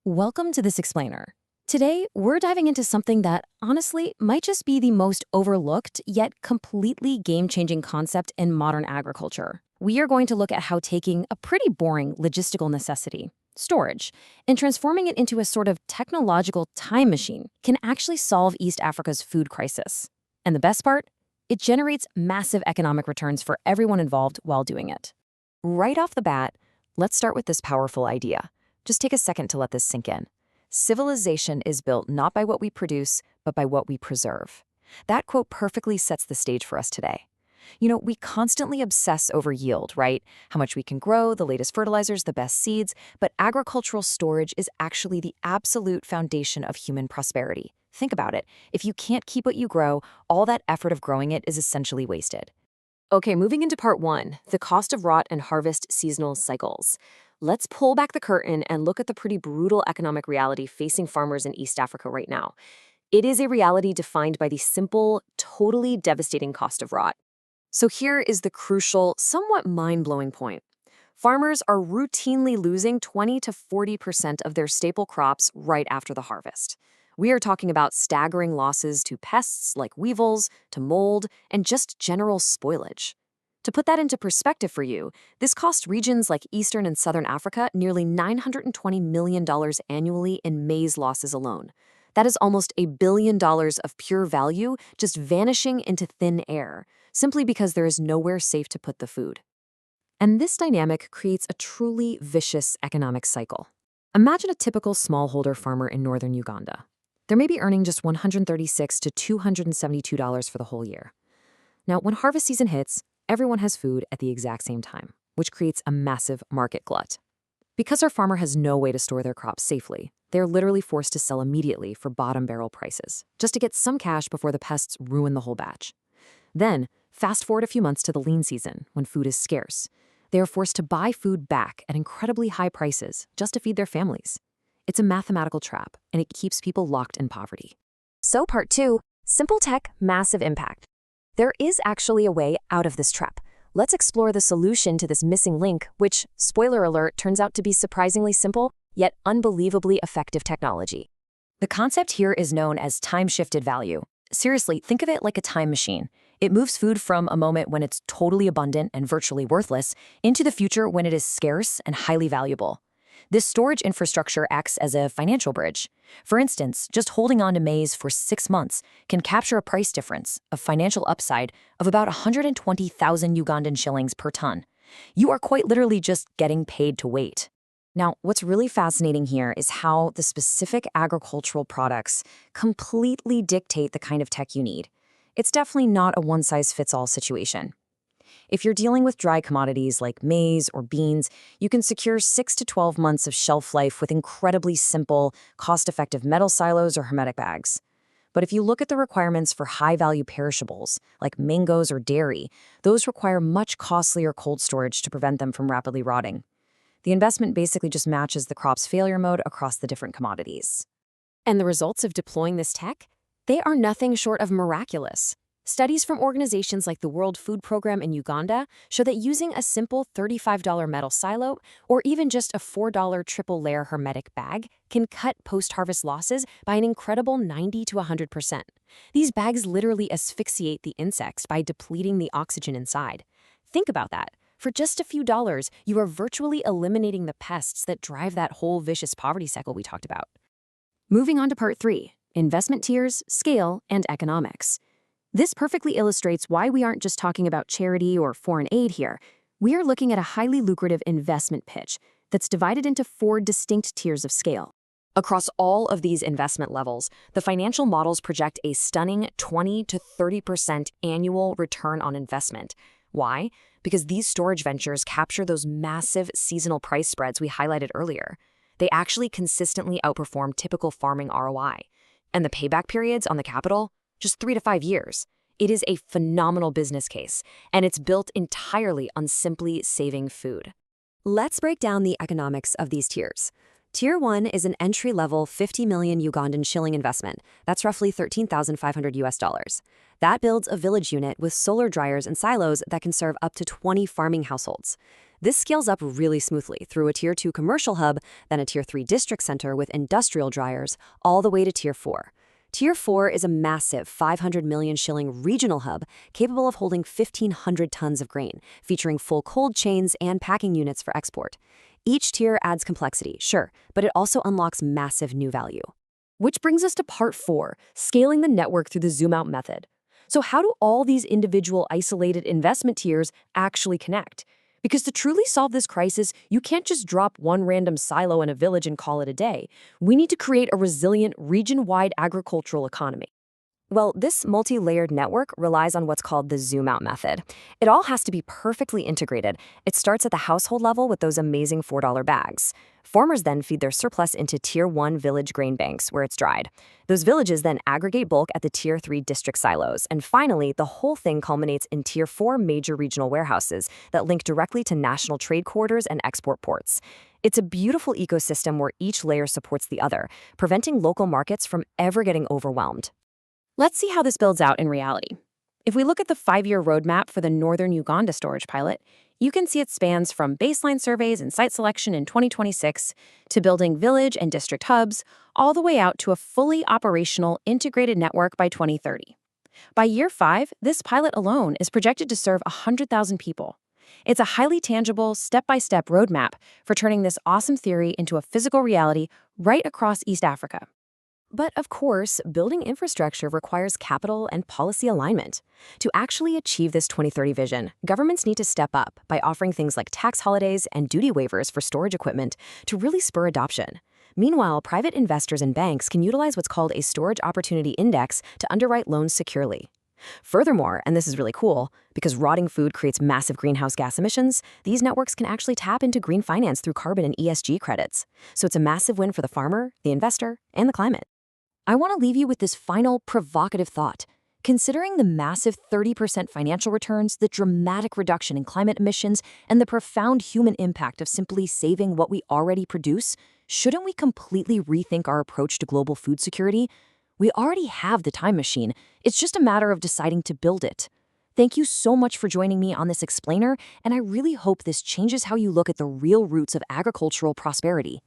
Welcome to this explainer. Today, we're diving into something that, honestly, might just be the most overlooked yet completely game-changing concept in modern agriculture. We are going to look at how taking a pretty boring logistical necessity, storage, and transforming it into a sort of technological time machine can actually solve East Africa's food crisis. And the best part? It generates massive economic returns for everyone involved while doing it. Right off the bat, let's start with this powerful idea. Just take a second to let this sink in. Civilization is built not by what we produce, but by what we preserve. That quote perfectly sets the stage for us today. We constantly obsess over yield, right? How much we can grow, the latest fertilizers, the best seeds, but agricultural storage is actually the absolute foundation of human prosperity. Think about it. If you can't keep what you grow, all that effort of growing it is essentially wasted. Okay, moving into part one, the cost of rot and harvest seasonal cycles. Let's pull back the curtain and look at the pretty brutal economic reality facing farmers in East Africa right now. It is a reality defined by the simple, totally devastating cost of rot. So here is the crucial, somewhat mind-blowing point. Farmers are routinely losing 20 to 40% of their staple crops right after the harvest. We are talking about staggering losses to pests like weevils, to mold, and just general spoilage. To put that into perspective for you, this costs regions like Eastern and Southern Africa nearly $920 million annually in maize losses alone. That is almost $1 billion of pure value just vanishing into thin air, simply because there is nowhere safe to put the food. And this dynamic creates a truly vicious economic cycle. Imagine a typical smallholder farmer in northern Uganda. They may be earning just $136 to $272 for the whole year. Now, when harvest season hits, everyone has food at the exact same time, which creates a massive market glut. Because our farmer has no way to store their crops safely, they are literally forced to sell immediately for bottom barrel prices, just to get some cash before the pests ruin the whole batch. Then, fast forward a few months to the lean season, when food is scarce. They are forced to buy food back at incredibly high prices just to feed their families. It's a mathematical trap, and it keeps people locked in poverty. So part two, simple tech, massive impact. There is actually a way out of this trap. Let's explore the solution to this missing link, which, spoiler alert, turns out to be surprisingly simple, yet unbelievably effective technology. The concept here is known as time-shifted value. Seriously, think of it like a time machine. It moves food from a moment when it's totally abundant and virtually worthless into the future when it is scarce and highly valuable. This storage infrastructure acts as a financial bridge. For instance, just holding on to maize for 6 months can capture a price difference, a financial upside, of about 120,000 Ugandan shillings per ton. You are quite literally just getting paid to wait. Now, what's really fascinating here is how the specific agricultural products completely dictate the kind of tech you need. It's definitely not a one-size-fits-all situation. If you're dealing with dry commodities like maize or beans, you can secure 6 to 12 months of shelf life with incredibly simple, cost-effective metal silos or hermetic bags. But if you look at the requirements for high-value perishables, like mangoes or dairy, those require much costlier cold storage to prevent them from rapidly rotting. The investment basically just matches the crop's failure mode across the different commodities. And the results of deploying this tech? They are nothing short of miraculous. Studies from organizations like the World Food Program in Uganda show that using a simple $35 metal silo or even just a $4 triple-layer hermetic bag can cut post-harvest losses by an incredible 90 to 100%. These bags literally asphyxiate the insects by depleting the oxygen inside. Think about that. For just a few dollars, you are virtually eliminating the pests that drive that whole vicious poverty cycle we talked about. Moving on to part 3, investment tiers, scale, and economics. This perfectly illustrates why we aren't just talking about charity or foreign aid here. We are looking at a highly lucrative investment pitch that's divided into 4 distinct tiers of scale. Across all of these investment levels, the financial models project a stunning 20 to 30% annual return on investment. Why? Because these storage ventures capture those massive seasonal price spreads we highlighted earlier. They actually consistently outperform typical farming ROI. And the payback periods on the capital? Just 3 to 5 years. It is a phenomenal business case, and it's built entirely on simply saving food. Let's break down the economics of these tiers. Tier 1 is an entry-level 50 million Ugandan shilling investment. That's roughly 13,500 US dollars. That builds a village unit with solar dryers and silos that can serve up to 20 farming households. This scales up really smoothly through a Tier 2 commercial hub, then a Tier 3 district center with industrial dryers, all the way to Tier 4. Tier 4 is a massive 500 million shilling regional hub capable of holding 1,500 tons of grain, featuring full cold chains and packing units for export. Each tier adds complexity, sure, but it also unlocks massive new value. Which brings us to part 4, scaling the network through the zoom-out method. So how do all these individual isolated investment tiers actually connect? Because to truly solve this crisis, you can't just drop one random silo in a village and call it a day. We need to create a resilient, region-wide agricultural economy. Well, this multi-layered network relies on what's called the zoom-out method. It all has to be perfectly integrated. It starts at the household level with those amazing $4 bags. Farmers then feed their surplus into Tier 1 village grain banks, where it's dried. Those villages then aggregate bulk at the Tier 3 district silos. And finally, the whole thing culminates in Tier 4 major regional warehouses that link directly to national trade corridors and export ports. It's a beautiful ecosystem where each layer supports the other, preventing local markets from ever getting overwhelmed. Let's see how this builds out in reality. If we look at the 5-year roadmap for the northern Uganda storage pilot, you can see it spans from baseline surveys and site selection in 2026 to building village and district hubs, all the way out to a fully operational integrated network by 2030. By year 5, this pilot alone is projected to serve 100,000 people. It's a highly tangible, step-by-step roadmap for turning this awesome theory into a physical reality right across East Africa. But of course, building infrastructure requires capital and policy alignment. To actually achieve this 2030 vision, governments need to step up by offering things like tax holidays and duty waivers for storage equipment to really spur adoption. Meanwhile, private investors and banks can utilize what's called a Storage Opportunity Index to underwrite loans securely. Furthermore, and this is really cool, because rotting food creates massive greenhouse gas emissions, these networks can actually tap into green finance through carbon and ESG credits. So it's a massive win for the farmer, the investor, and the climate. I want to leave you with this final provocative thought. Considering the massive 30% financial returns, the dramatic reduction in climate emissions, and the profound human impact of simply saving what we already produce, shouldn't we completely rethink our approach to global food security? We already have the time machine. It's just a matter of deciding to build it. Thank you so much for joining me on this explainer, and I really hope this changes how you look at the real roots of agricultural prosperity.